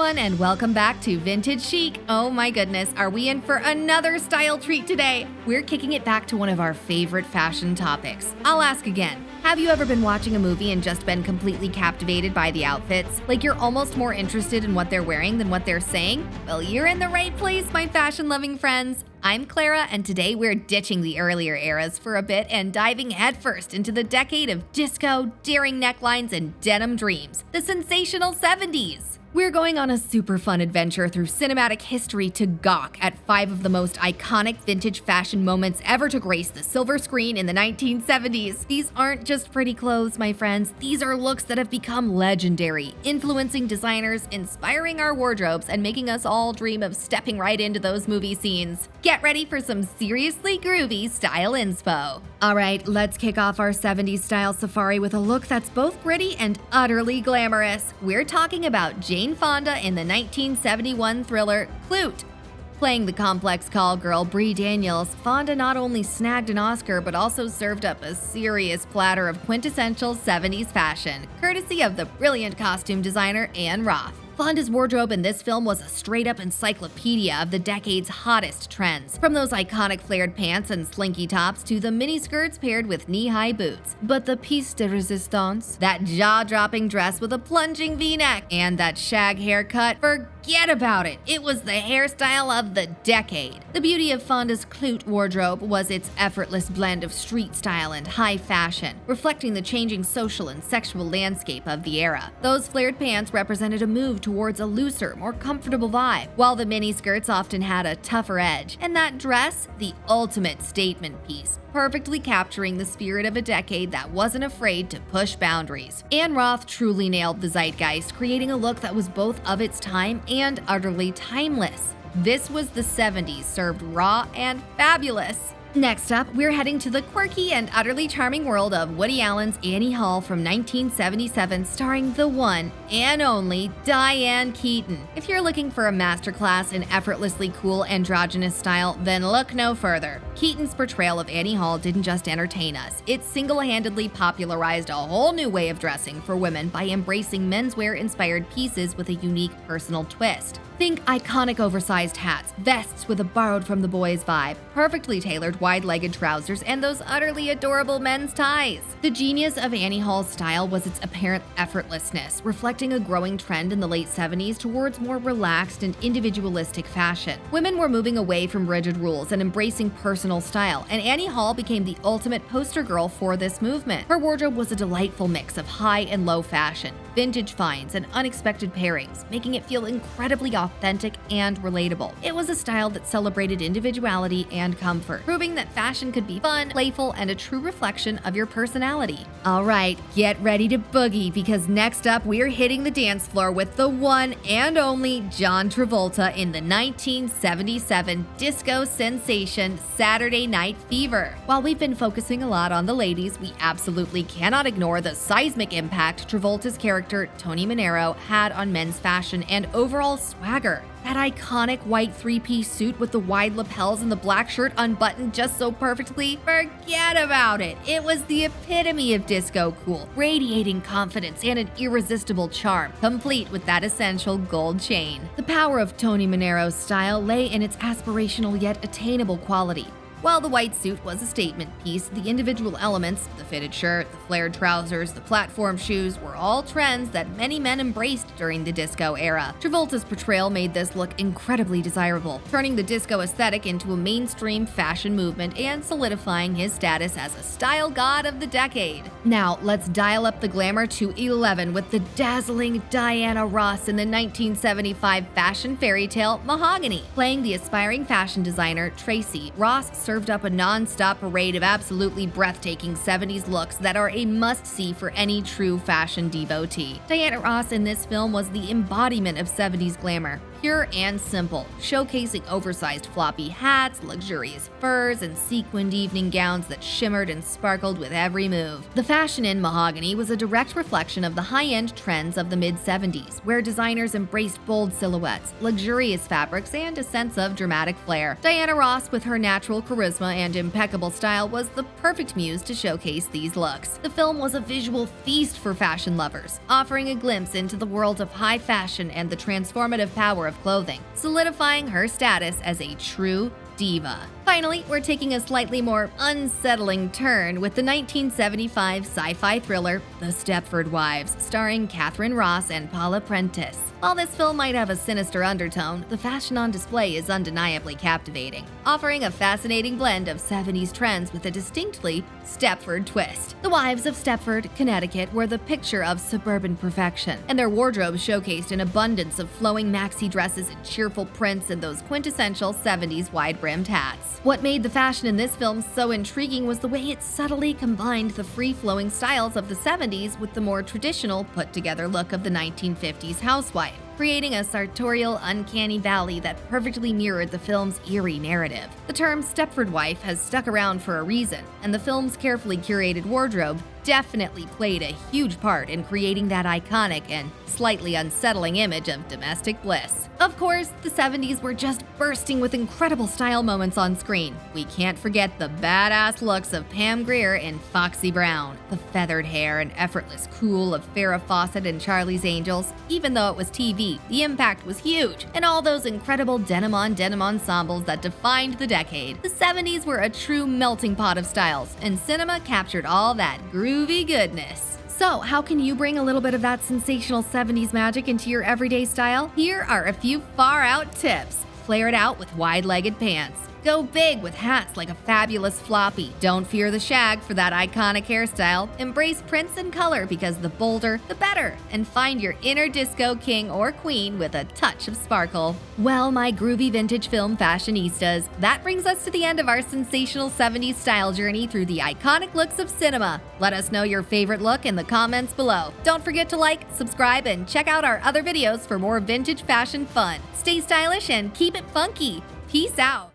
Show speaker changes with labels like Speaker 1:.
Speaker 1: everyone, and welcome back to Vintage Chic. Oh my goodness, are we in for another style treat today? We're kicking it back to one of our favorite fashion topics. I'll ask again. Have you ever been watching a movie and just been completely captivated by the outfits? Like you're almost more interested in what they're wearing than what they're saying? Well, you're in the right place, my fashion-loving friends. I'm Clara, and today we're ditching the earlier eras for a bit and diving headfirst into the decade of disco, daring necklines, and denim dreams, the sensational 70s. We're going on a super fun adventure through cinematic history to gawk at 5 of the most iconic vintage fashion moments ever to grace the silver screen in the 1970s. These aren't just pretty clothes, my friends. These are looks that have become legendary, influencing designers, inspiring our wardrobes, and making us all dream of stepping right into those movie scenes. Get ready for some seriously groovy style inspo. All right, let's kick off our 70s style safari with a look that's both gritty and utterly glamorous. We're talking about Jane Fonda in the 1971 thriller Clute. Playing the complex call girl Brie Daniels, Fonda not only snagged an Oscar but also served up a serious platter of quintessential 70s fashion, courtesy of the brilliant costume designer Anne Roth. Fonda's wardrobe in this film was a straight-up encyclopedia of the decade's hottest trends, from those iconic flared pants and slinky tops to the miniskirts paired with knee-high boots. But the piece de resistance, that jaw-dropping dress with a plunging V-neck, and that shag haircut, forget about it. It was the hairstyle of the decade. The beauty of Fonda's Clute wardrobe was its effortless blend of street style and high fashion, reflecting the changing social and sexual landscape of the era. Those flared pants represented a move towards a looser, more comfortable vibe, while the miniskirts often had a tougher edge, and that dress, the ultimate statement piece, perfectly capturing the spirit of a decade that wasn't afraid to push boundaries. Anne Roth truly nailed the zeitgeist, creating a look that was both of its time and utterly timeless. This was the 70s served raw and fabulous. Next up, we're heading to the quirky and utterly charming world of Woody Allen's Annie Hall from 1977, starring the one and only Diane Keaton. If you're looking for a masterclass in effortlessly cool androgynous style, then look no further. Keaton's portrayal of Annie Hall didn't just entertain us, it single-handedly popularized a whole new way of dressing for women by embracing menswear-inspired pieces with a unique personal twist. Think iconic oversized hats, vests with a borrowed from the boys vibe, perfectly tailored wide-legged trousers, and those utterly adorable men's ties. The genius of Annie Hall's style was its apparent effortlessness, reflecting a growing trend in the late 70s towards more relaxed and individualistic fashion. Women were moving away from rigid rules and embracing personal style, and Annie Hall became the ultimate poster girl for this movement. Her wardrobe was a delightful mix of high and low fashion, vintage finds, and unexpected pairings, making it feel incredibly authentic and relatable. It was a style that celebrated individuality and comfort, proving that fashion could be fun, playful, and a true reflection of your personality. All right, get ready to boogie, because next up we're hitting the dance floor with the one and only John Travolta in the 1977 disco sensation Saturday Night Fever. While we've been focusing a lot on the ladies, we absolutely cannot ignore the seismic impact Travolta's character Tony Manero had on men's fashion and overall swagger. That iconic white three-piece suit with the wide lapels and the black shirt unbuttoned just so perfectly, forget about it. It was the epitome of disco cool, radiating confidence and an irresistible charm, complete with that essential gold chain. The power of Tony Manero's style lay in its aspirational yet attainable quality. While the white suit was a statement piece, the individual elements, the fitted shirt, the flared trousers, the platform shoes, were all trends that many men embraced during the disco era. Travolta's portrayal made this look incredibly desirable, turning the disco aesthetic into a mainstream fashion movement and solidifying his status as a style god of the decade. Now, let's dial up the glamour to 11 with the dazzling Diana Ross in the 1975 fashion fairy tale Mahogany. Playing the aspiring fashion designer Tracy, Ross served up a non-stop parade of absolutely breathtaking 70s looks that are a must-see for any true fashion devotee. Diana Ross in this film was the embodiment of 70s glamour, pure and simple, showcasing oversized floppy hats, luxurious furs, and sequined evening gowns that shimmered and sparkled with every move. The fashion in mahogany was a direct reflection of the high-end trends of the mid-70s, where designers embraced bold silhouettes, luxurious fabrics, and a sense of dramatic flair. Diana Ross, with her natural charisma and impeccable style, was the perfect muse to showcase these looks. The film was a visual feast for fashion lovers, offering a glimpse into the world of high fashion and the transformative power of clothing, solidifying her status as a true diva. Finally, we're taking a slightly more unsettling turn with the 1975 sci-fi thriller The Stepford Wives, starring Catherine Ross and Paula Prentice. While this film might have a sinister undertone, the fashion on display is undeniably captivating, offering a fascinating blend of 70s trends with a distinctly Stepford twist. The wives of Stepford, Connecticut were the picture of suburban perfection, and their wardrobes showcased an abundance of flowing maxi dresses and cheerful prints and those quintessential 70s wide-brimmed hats. What made the fashion in this film so intriguing was the way it subtly combined the free-flowing styles of the 70s with the more traditional, put-together look of the 1950s housewife, creating a sartorial, uncanny valley that perfectly mirrored the film's eerie narrative. The term Stepford wife has stuck around for a reason, and the film's carefully curated wardrobe definitely played a huge part in creating that iconic and slightly unsettling image of domestic bliss. Of course, the 70s were just bursting with incredible style moments on screen. We can't forget the badass looks of Pam Grier in Foxy Brown, the feathered hair and effortless cool of Farrah Fawcett in Charlie's Angels. Even though it was TV, the impact was huge, and all those incredible denim-on-denim ensembles that defined the decade. The 70s were a true melting pot of styles, and cinema captured all that groovy goodness. So, how can you bring a little bit of that sensational 70s magic into your everyday style? Here are a few far-out tips. Flare it out with wide-legged pants. Go big with hats like a fabulous floppy. Don't fear the shag for that iconic hairstyle. Embrace prints and color because the bolder, the better. And find your inner disco king or queen with a touch of sparkle. Well, my groovy vintage film fashionistas, that brings us to the end of our sensational 70s style journey through the iconic looks of cinema. Let us know your favorite look in the comments below. Don't forget to like, subscribe, and check out our other videos for more vintage fashion fun. Stay stylish and keep it funky. Peace out.